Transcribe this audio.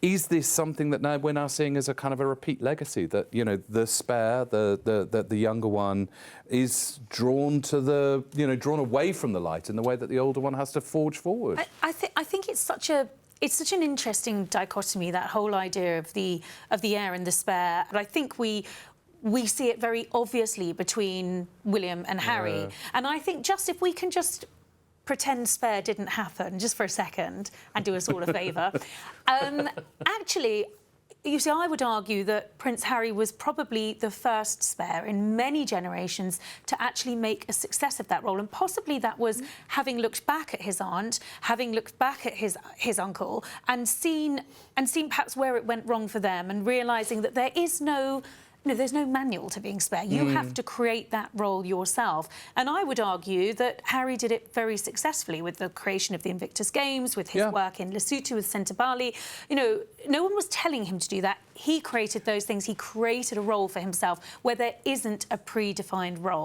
is this something that now we're now seeing as a kind of a repeat legacy, that, you know, the spare, the younger one is drawn to the, you know, drawn away from the light in the way that the older one has to forge forward? I think it's such an interesting dichotomy, that whole idea of the heir and the spare. But I think we see it very obviously between William and Harry. Yeah. And I think if we can just pretend spare didn't happen just for a second and do us all a favour. Actually, you see, I would argue that Prince Harry was probably the first spare in many generations to actually make a success of that role, and possibly that was having looked back at his aunt, having looked back at his uncle, and seen perhaps where it went wrong for them, and realising that there's no manual to being spare. You have to create that role yourself. And I would argue that Harry did it very successfully with the creation of the Invictus Games, with his work in Lesotho with Centabali. You know, no one was telling him to do that. He created those things. He created a role for himself where there isn't a predefined role.